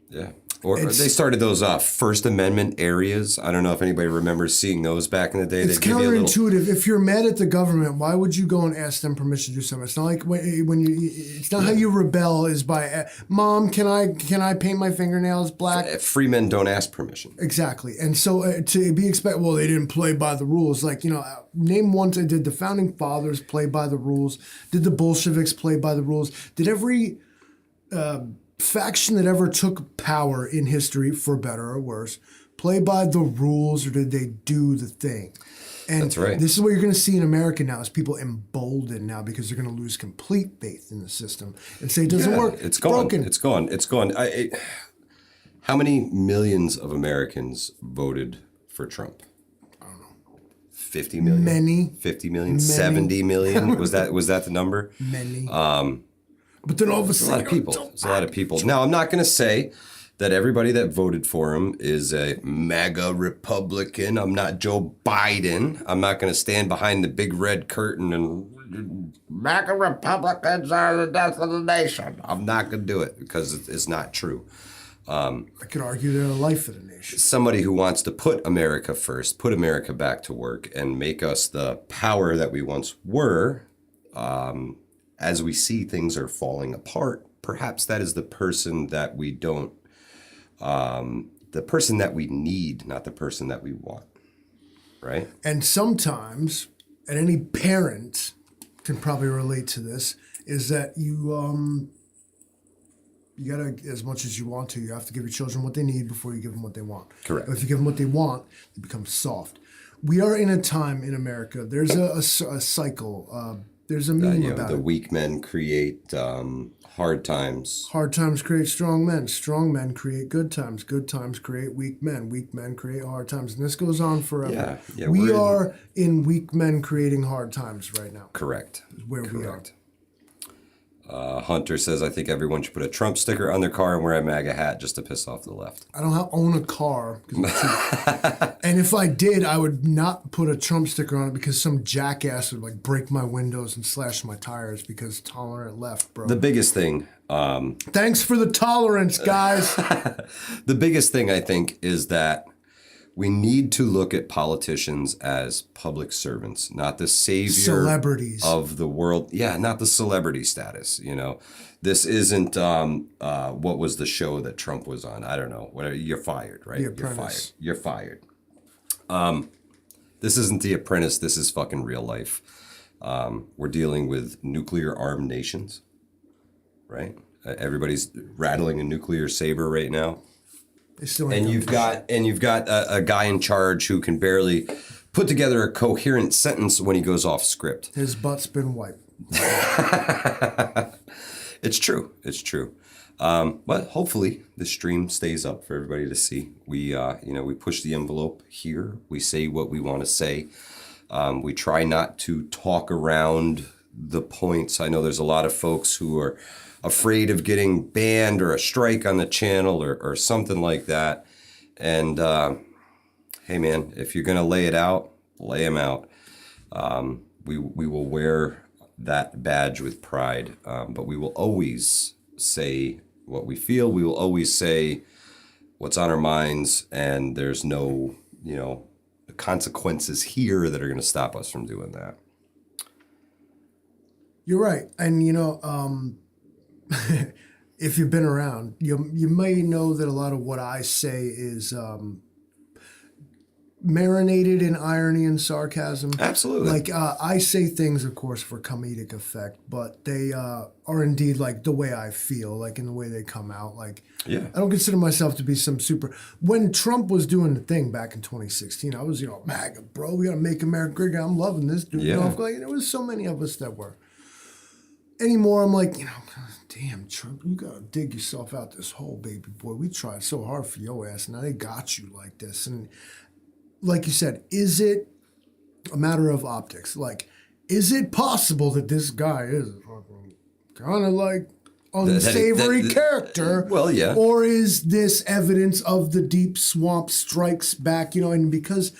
Yeah. Or they started those First Amendment areas. I don't know if anybody remembers seeing those back in the day. It's counterintuitive. If you're mad at the government, why would you go and ask them permission to do something? It's not like when you. It's not how you rebel is by, Mom, can I paint my fingernails black? Free men don't ask permission. Exactly, and so to be expected, well, they didn't play by the rules. Like name one. Did the founding fathers play by the rules? Did the Bolsheviks play by the rules? Did every faction that ever took power in history, for better or worse, play by the rules, or did they do the thing? And that's right. This is what you're going to see in America now is people emboldened now because they're going to lose complete faith in the system and say it doesn't work. It's gone. Broken. It's gone. How many millions of Americans voted for Trump? I don't know. 50 million? Many. 50 million? 70 million? Was that the number? Many. But then all of a sudden, There's a lot of people. Now, I'm not going to say that everybody that voted for him is a MAGA Republican. I'm not Joe Biden. I'm not going to stand behind the big red curtain and MAGA Republicans are the death of the nation. I'm not going to do it because it's not true. I could argue they're the life of the nation. Somebody who wants to put America first, put America back to work, and make us the power that we once were, as we see things are falling apart, perhaps that is the person that we don't, the person that we need, not the person that we want, right? And sometimes, and any parent can probably relate to this, is that you You gotta, as much as you want to, you have to give your children what they need before you give them what they want. Correct. If you give them what they want, they become soft. We are in a time in America. There's a cycle. There's a meme about the it. weak men create hard times. Hard times create strong men. Strong men create good times. Good times create weak men. Weak men create hard times. And this goes on forever. Yeah, we are in weak men creating hard times right now. Correct. Where we are. Hunter says, I think everyone should put a Trump sticker on their car and wear a MAGA hat just to piss off the left. I don't own a car. And if I did, I would not put a Trump sticker on it because some jackass would like break my windows and slash my tires because tolerant left, bro. The biggest thing... Thanks for the tolerance, guys. The biggest thing, I think, is that we need to look at politicians as public servants, not the savior Celebrities of the world. Yeah, not the celebrity status. You know, this isn't what was the show that Trump was on? I don't know. Whatever. You're fired, right? The You're Apprentice. fired. You're fired. This isn't The Apprentice. This is fucking real life. We're dealing with nuclear armed nations, right? Everybody's rattling a nuclear saber right now. And you've got a guy in charge who can barely put together a coherent sentence when he goes off script. His butt's been wiped. It's true. It's true. But hopefully the stream stays up for everybody to see. We we push the envelope here. We say what we want to say. We try not to talk around the points. I know there's a lot of folks who are afraid of getting banned or a strike on the channel or something like that. And hey, man, if you're going to lay it out, lay them out. We will wear that badge with pride, but we will always say what we feel. We will always say what's on our minds, and there's no, consequences here that are going to stop us from doing that. You're right. And, if you've been around, you may know that a lot of what I say is marinated in irony and sarcasm. Absolutely. Like, I say things, of course, for comedic effect, but they are indeed like the way I feel, like in the way they come out. Like, Yeah. I don't consider myself to be some super... When Trump was doing the thing back in 2016, I was, MAGA, bro, we got to make America great again. I'm loving this dude. Yeah. Like, there was so many of us that were. Anymore, I'm like, damn, Trump, you got to dig yourself out this hole, baby boy. We tried so hard for your ass. Now they got you like this. And like you said, is it a matter of optics? Like, is it possible that this guy is kind of like unsavory character? Well, yeah. Or is this evidence of the deep swamp strikes back, and because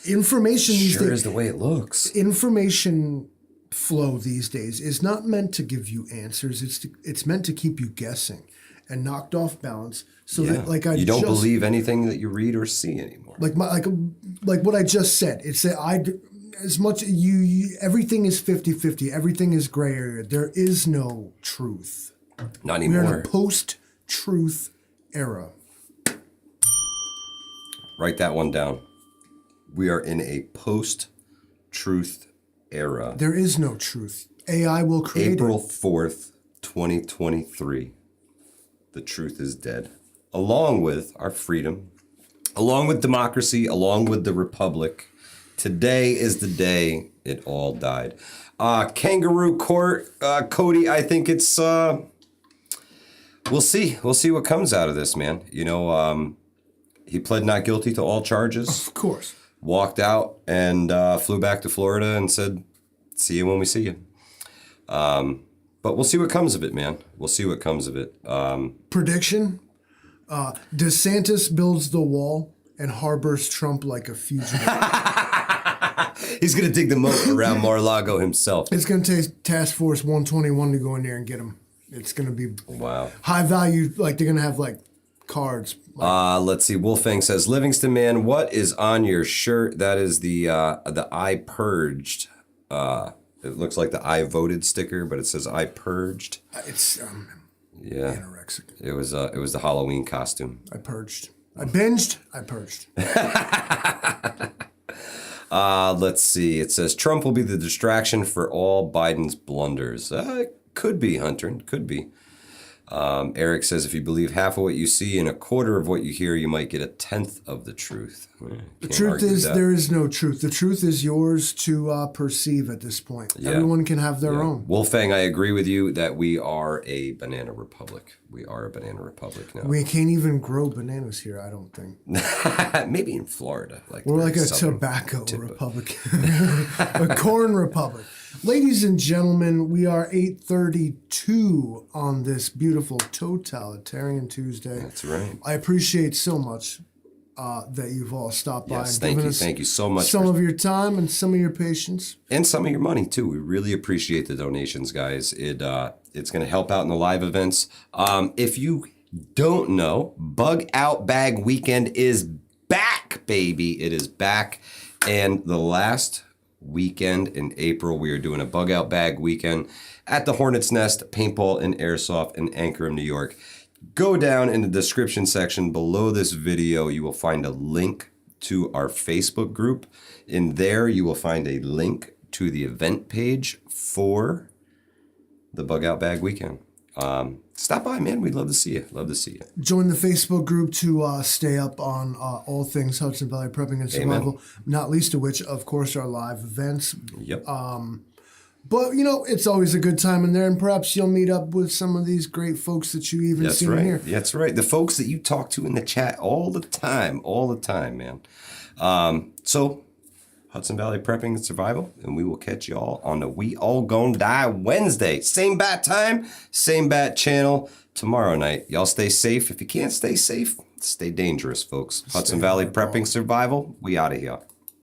information these days... is the way it looks. Information flow these days is not meant to give you answers. It's meant to keep you guessing and knocked off balance. So that you don't believe anything that you read or see anymore. Like what I just said. It's that as much you everything is 50-50. Everything is gray area. There is no truth. Not anymore. We're in a post-truth era. Write that one down. We are in a post-truth era. There is no truth. AI will create April 4th, 2023. The truth is dead. Along with our freedom, along with democracy, along with the republic. Today is the day it all died. Kangaroo court, Cody, I think it's... we'll see. We'll see what comes out of this, man. He pled not guilty to all charges. Of course. Walked out and flew back to Florida and said, see you when we see you. But we'll see what comes of it, man. We'll see what comes of it. Prediction? DeSantis builds the wall and harbors Trump like a fugitive. He's going to dig the moat around Mar-a-Lago himself. It's going to take Task Force 121 to go in there and get him. It's going to be high value. Like, they're going to have, cards. Let's see. Wolfgang says, Livingston, man, what is on your shirt? That is the I purged. It looks like the I voted sticker, but it says I purged. It's anorexic. It was the Halloween costume. I purged. I binged. I purged. Let's see. It says Trump will be the distraction for all Biden's blunders. Could be, Hunter. Could be. Eric says, if you believe half of what you see and a quarter of what you hear, you might get a tenth of the truth. The truth is, there is no truth. The truth is yours to perceive at this point. Yeah. Everyone can have their own. Wolfgang, I agree with you that we are a banana republic. We are a banana republic now. We can't even grow bananas here, I don't think. Maybe in Florida. We're like a tobacco republic. A corn republic. Ladies and gentlemen, we are 8:32 on this beautiful Totalitarian Tuesday. That's right. I appreciate so much that you've all stopped by and given us thank you so much some of your time and some of your patience. And some of your money, too. We really appreciate the donations, guys. It's going to help out in the live events. If you don't know, Bug Out Bag Weekend is back, baby. It is back. And the last weekend in April, we are doing a Bug Out Bag Weekend at the Hornet's Nest Paintball and Airsoft in Ankara, New York. Go down in the description section below this video. You will find a link to our Facebook group. In there, you will find a link to the event page for the Bug Out Bag Weekend. Stop by, man. We'd love to see you. Love to see you. Join the Facebook group to stay up on all things Hudson Valley Prepping and Survival, Amen. Not least of which, of course, our live events. Yep. But, it's always a good time in there, and perhaps you'll meet up with some of these great folks that you even see here. That's right. The folks that you talk to in the chat all the time, man. So, Hudson Valley Prepping and Survival, and we will catch y'all on the We All Gon' Die Wednesday. Same bat time, same bat channel tomorrow night. Y'all stay safe. If you can't stay safe, stay dangerous, folks. Hudson Valley Prepping Survival, we out of here.